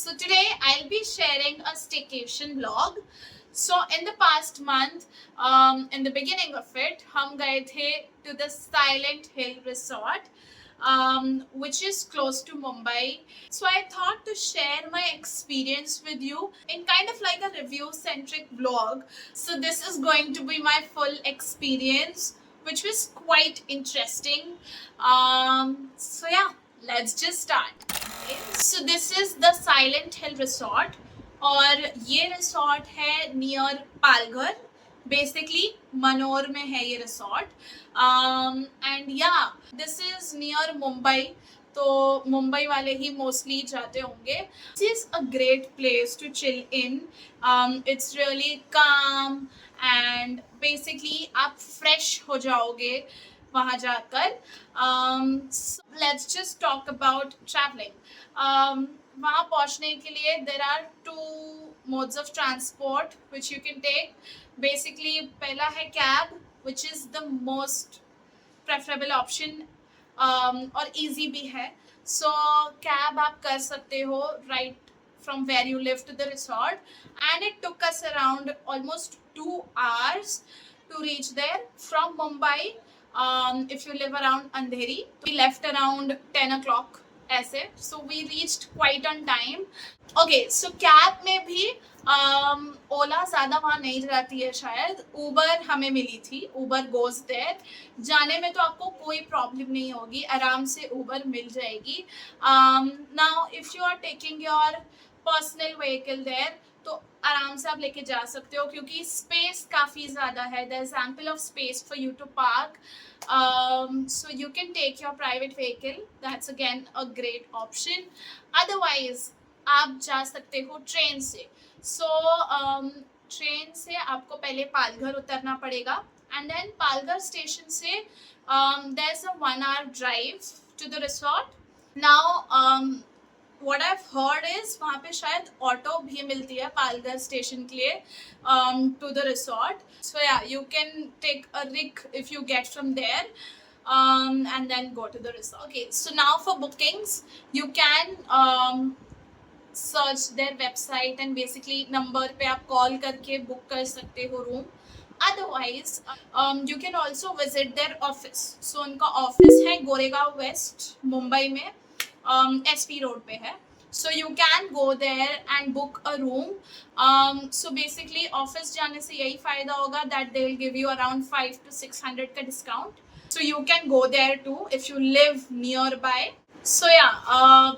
So today I'll be sharing a staycation vlog. So in the past month, in the beginning of it, हम गए थे to the Silent Hill Resort, which is close to Mumbai. So I thought to share my experience with you in kind of like a review-centric vlog. So this is going to be my full experience, which was quite interesting. So yeah, let's just start. So this is the Silent Hill Resort और ये resort है near Palghar. Basically Manor में है ये resort. And yeah this is near Mumbai, तो मुंबई वाले ही mostly जाते होंगे. This is a great place to chill in. It's really calm and basically आप फ्रेश हो जाओगे वहाँ जाकर. Let's just talk about travelling. वहाँ पहुँचने के लिए there are two modes of transport which you can take. Basically पहला है cab, which is the most preferable option, और easy भी है. So cab आप कर सकते हो right from where you live to the resort, and it took us around almost 2 hours to reach there from Mumbai. If you live around Andheri, we left around 10 o'clock ऐसे. So we reached quite on time. Okay, so cab में भी ओला ज़्यादा वहाँ नहीं रहती है शायद. Uber हमें मिली थी. Uber goes there. जाने में तो आपको कोई प्रॉब्लम नहीं होगी, आराम से ऊबर मिल जाएगी. Now if you are taking your personal vehicle there, तो आराम से आप लेके जा सकते हो क्योंकि स्पेस काफ़ी ज़्यादा है. There is ample of space for you to park. So you can take your private vehicle. That's again a great option. Otherwise आप जा सकते हो ट्रेन से. सो ट्रेन से आपको पहले पालघर उतरना पड़ेगा एंड देन पालघर स्टेशन से there is a 1 hour drive to the resort. Now what I've heard is वहाँ पे शायद ऑटो भी मिलती है पालघर स्टेशन के लिए to the resort. So yeah, you can take a rig if you get from there, and then go to the resort. Okay, so now for bookings, you can search there website and basically number पे आप call करके book कर सकते हो room. Otherwise you can also visit there office. So उनका office है Goregaon waste Mumbai में, SP road पे है. So you can go there and book a room. So basically office जाने से यही फायदा होगा that they will give you around 500 to 600 का discount. So you can go there too if you live nearby. So yeah,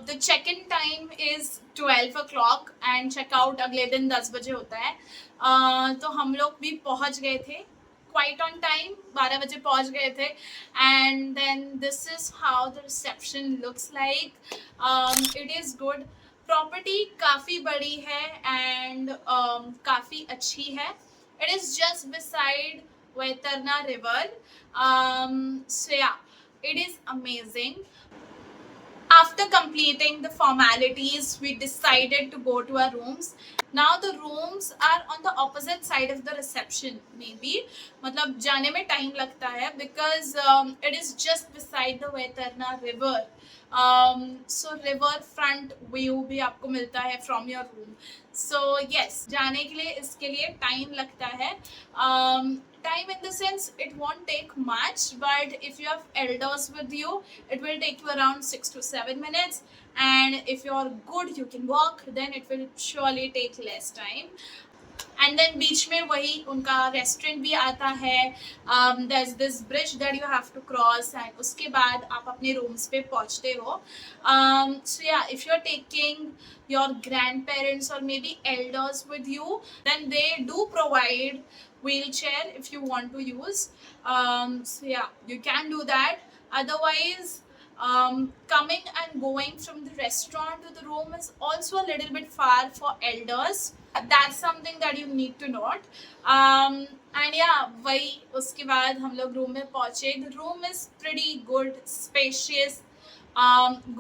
the check-in time is 12 o'clock and check-out अगले दिन 10 बजे होता है. तो हम लोग भी पहुंच गए थे quite on time. 12 बजे पहुंच गए थे. And then this is how the reception looks like. It is good. Property काफ़ी बड़ी है and काफ़ी अच्छी है. It is just beside Vaitarna River. So yeah, it is amazing. After completing the formalities, we decided to go to our rooms. Now the rooms are on the opposite side of the reception. Maybe मतलब जाने में time लगता है because it is just beside the Vaitarna River. So river front view भी आपको मिलता है from your room. So yes, जाने के लिए इसके लिए time लगता है. Time in the sense it won't take much, but if you have elders with you, it will take you around 6 to 7 minutes, and if you're good you can walk, then it will surely take less time. And then बीच में वही उनका restaurant भी आता है. There is this bridge that you have to cross and उसके बाद आप अपने रूम्स पे पहुंचते हो. So ya, if you are taking your grandparents or maybe elders with you, then they do provide wheelchair if you want to use. So yeah, you can do that. Otherwise, coming and going from the restaurant to the room is also a little bit far for elders. That's something that you need to note. And yeah, वही उसके बाद हम लोग room में पहुँचे. The room is pretty good, spacious,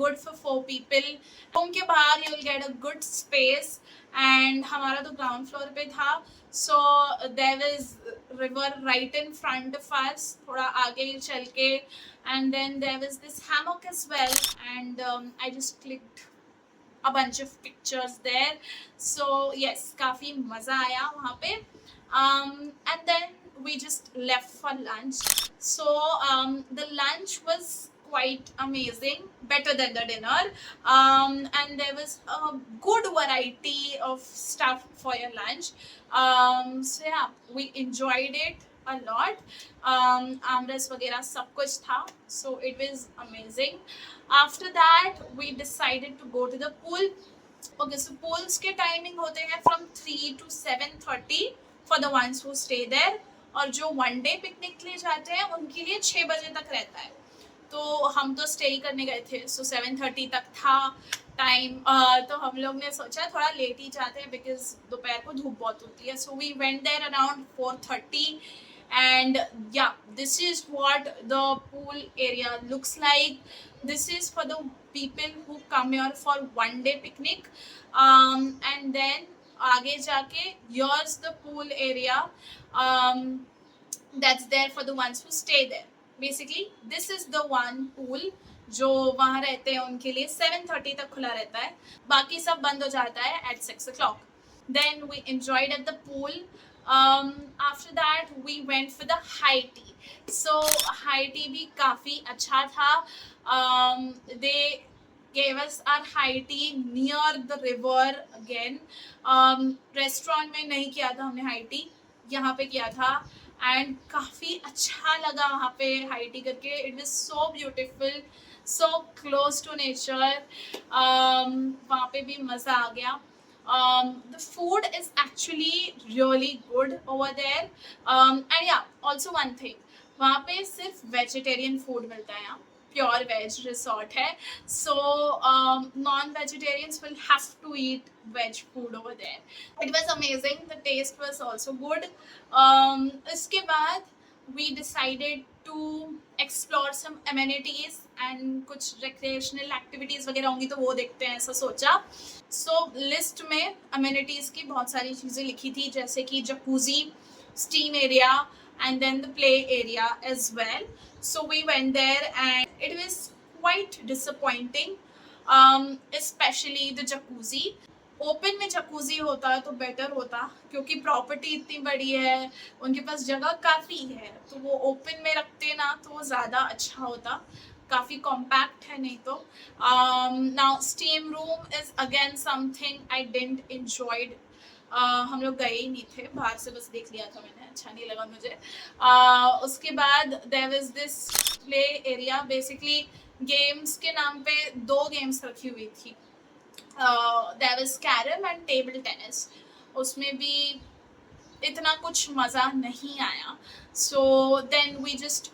good for 4 people. Room के बाहर you will get a good space, and हमारा तो ग्राउंड फ्लोर पे था. So there is river right in front of us, थोड़ा आगे चल के, and then there was this hammock as well, and I just clicked a bunch of pictures there. So yes, काफी मजा आया वहाँ पे. And then we just left for lunch. So the lunch was quite amazing, better than the dinner. And there was a good variety of stuff for your lunch. So yeah, we enjoyed it a lot. आमरस वगैरह सब कुछ था. So it was amazing. After that we decided to go to the pool. Okay, so pools के timing होते हैं from 3 to 7:30 for the ones who stay there. और जो one day picnic के लिए जाते हैं उनके लिए 6 बजे तक रहता है. तो हम तो स्टे ही करने गए थे. So 7:30 तक था टाइम. तो हम लोग ने सोचा थोड़ा लेट ही जाते हैं बिकॉज दोपहर को धूप बहुत होती है. So we went there around 4:30. And yeah, this is what the pool area looks like. This is for the people who come here for one day picnic. And then आगे जाके here's the pool area that's there for the ones who stay there. Basically this is the one pool जो वहाँ रहते हैं उनके लिए 7:30 तक खुला रहता है. बाकी सब बंद हो जाता है at 6 o'clock. Then we enjoyed at the pool. After that we went for the high tea. So high tea भी काफी अच्छा था. They gave us our high tea near the river again. Restaurant में नहीं किया था हमने high tea, यहाँ पे किया था. And काफी अच्छा लगा वहाँ पे high tea करके. It was so beautiful, so close to nature. वहाँ पे भी मजा आ गया. The food is actually really good over there. And yeah, also one thing, वहाँ पे सिर्फ vegetarian food मिलता है. यहाँ प्योर वेज रिसोर्ट है. So non vegetarians will have to eat veg food over there. It was amazing. The taste was also good. इसके बाद we decided to explore some amenities and कुछ recreational activities वगैरह होंगी तो वो देखते हैं, ऐसा सोचा. सो लिस्ट में एमिनिटीज की बहुत सारी चीज़ें लिखी थी, जैसे कि jacuzzi, steam area, and then the play area as well. So we went there and it was quite disappointing, especially the jacuzzi. Open में जकूजी होता तो बेटर होता, क्योंकि प्रॉपर्टी इतनी बड़ी है, उनके पास जगह काफ़ी है, तो वो ओपन में रखते ना तो वो ज़्यादा अच्छा होता. काफ़ी कॉम्पैक्ट है नहीं तो. Now steam room is again something I didn't enjoyed. हम लोग गए ही नहीं थे, बाहर से बस देख लिया था मैंने, अच्छा नहीं लगा मुझे. उसके बाद there was this play area. Basically games के नाम पे 2 गेम्स रखी हुई थी. There was carrom and table tennis. उसमें भी इतना कुछ मज़ा नहीं आया. So then we just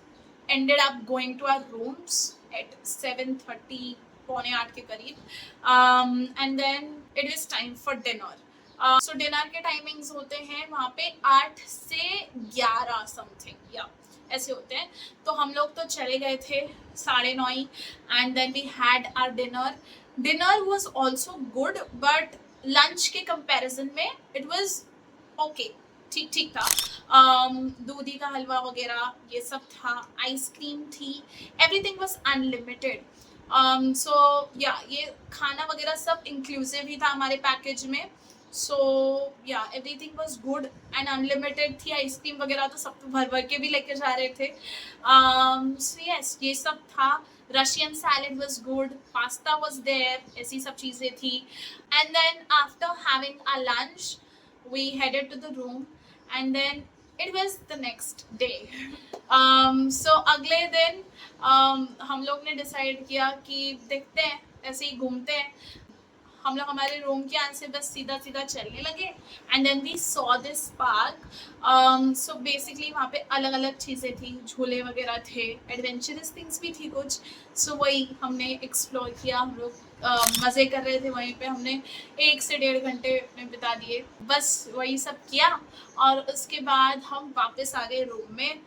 ended up going to our rooms at 7:30, 7:45 के करीब. And then it was time for dinner. So dinner के टाइमिंग्स होते हैं वहाँ पे 8 से 11 समथिंग या ऐसे होते हैं. तो हम लोग तो चले गए थे 9:30 and then we had our dinner. Dinner was also good but lunch के कंपैरिजन में इट वाज ओके, ठीक ठीक था. दूधी का हलवा वगैरह ये सब था, आइसक्रीम थी, एवरीथिंग वाज अनलिमिटेड. सो या ये खाना वगैरह सब इंक्लूसिव ही था हमारे पैकेज में. सो या everything was good and unlimited थी. आइसक्रीम वगैरह तो सब भर भर के भी लेके जा रहे थे. सो यस, ये सब था. Russian salad was good, pasta was there, ऐसी सब चीज़ें थी. And then after having a lunch we headed to the room and then it was the next day. So अगले दिन हम लोग ने डिसाइड किया कि देखते हैं, ऐसे ही घूमते हैं. हम लोग हमारे रूम के यहाँ से बस सीधा सीधा चलने लगे and then we saw this park. So basically वहाँ पे अलग अलग चीज़ें थी, झूले वगैरह थे, एडवेंचरस थिंग्स भी थी कुछ. सो वही हमने एक्सप्लोर किया. हम लोग मज़े कर रहे थे वहीं पे. हमने 1 से 1.5 घंटे में बिता दिए, बस वही सब किया. और उसके बाद हम वापस आ गए रूम में,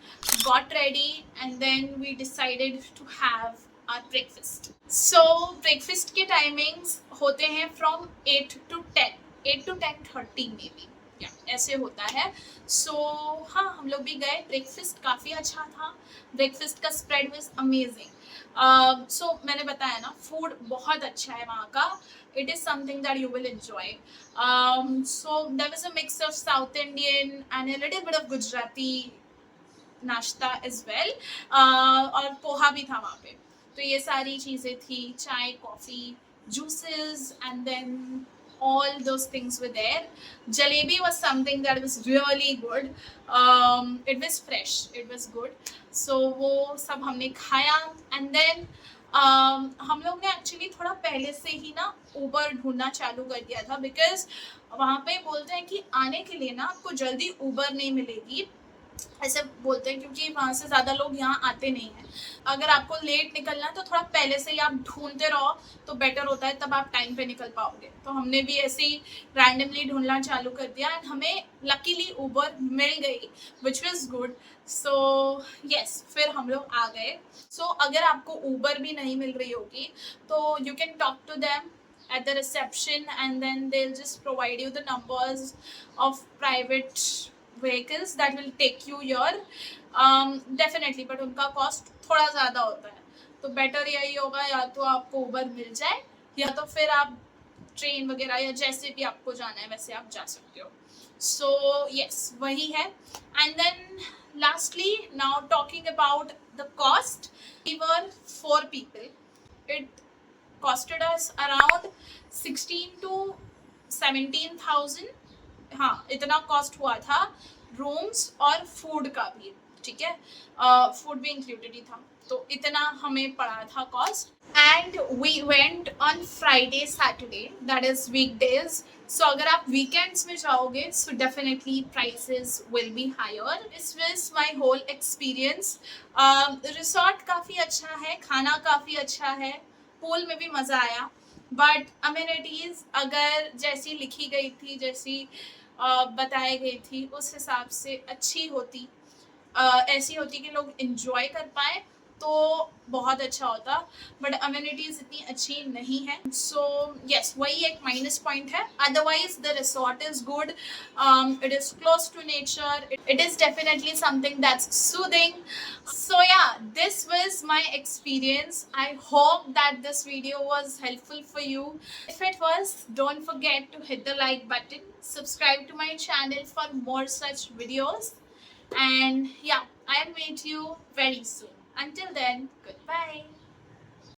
got ready and then we decided to have our breakfast. So breakfast के timings होते हैं from 8 to 10, 8 to 10:30 में भी या ऐसे होता है. So हाँ, हम लोग भी गए. ब्रेकफास्ट काफ़ी अच्छा था. ब्रेकफास्ट का स्प्रेड was amazing. सो मैंने बताया ना, फूड बहुत अच्छा है वहाँ का. It is something that you will enjoy. So there was a mix of South Indian and a little bit of Gujarati नाश्ता एज वेल, और पोहा भी था वहाँ पे. तो ये सारी चीज़ें थी, चाय, coffee, juices, and then all those things were there. Jalebi was something that was really good. It was fresh, it was good. So वो सब हमने खाया. And then हम लोग ने एक्चुअली थोड़ा पहले से ही ना ऊबर ढूंढना चालू कर दिया था, बिकॉज वहाँ पे बोलते हैं कि आने के लिए ना आपको जल्दी ऊबर नहीं मिलेगी, ऐसे बोलते हैं, क्योंकि वहाँ से ज़्यादा लोग यहाँ आते नहीं हैं. अगर आपको लेट निकलना है तो थोड़ा पहले से ही आप ढूंढते रहो तो बेटर होता है, तब आप टाइम पे निकल पाओगे. तो हमने भी ऐसे ही रैंडमली ढूंढना चालू कर दिया एंड हमें लकीली ऊबर मिल गई, which was good. So yes, फिर हम लोग आ गए. सो अगर आपको ऊबर भी नहीं मिल रही होगी तो you can talk to them at the reception, and then they'll just provide you the numbers of private vehicles that will take you here. Definitely, but उनका कॉस्ट थोड़ा ज़्यादा होता है. तो बेटर यही होगा, या तो आपको ऊबर मिल जाए या तो फिर आप ट्रेन वगैरह या जैसे भी आपको जाना है वैसे आप जा सकते हो. सो यस, वही है. And then lastly, now talking about the cost, we were 4 people. It costed us around 16 to 17,000. हाँ, इतना कॉस्ट हुआ था रूम्स और फूड का भी. ठीक है, फूड भी इंक्लूडेड ही था, तो इतना हमें पड़ा था cost. And we went on Friday Saturday, that is weekdays. So अगर आप वीकेंड्स में जाओगे so definitely prices will be higher. This was my whole experience. Resort काफ़ी अच्छा है, खाना काफ़ी अच्छा है, पूल में भी मज़ा आया. बट अम्यूनिटीज़ अगर जैसी लिखी गई थी, जैसी बताई गई थी, उस हिसाब से अच्छी होती, ऐसी होती कि लोग इन्जॉय कर पाए तो बहुत अच्छा होता. बट अम्यूनिटीज़ इतनी अच्छी नहीं है. सो यस, वही एक माइनस पॉइंट है. Otherwise the resort is good. It is close to nature. It is definitely something that's soothing. So yeah, this was my experience. I hope that this video was helpful for you. If it was, don't forget to hit the like button, subscribe to my channel for more such videos, and yeah, I'll meet you very soon. Until then, goodbye.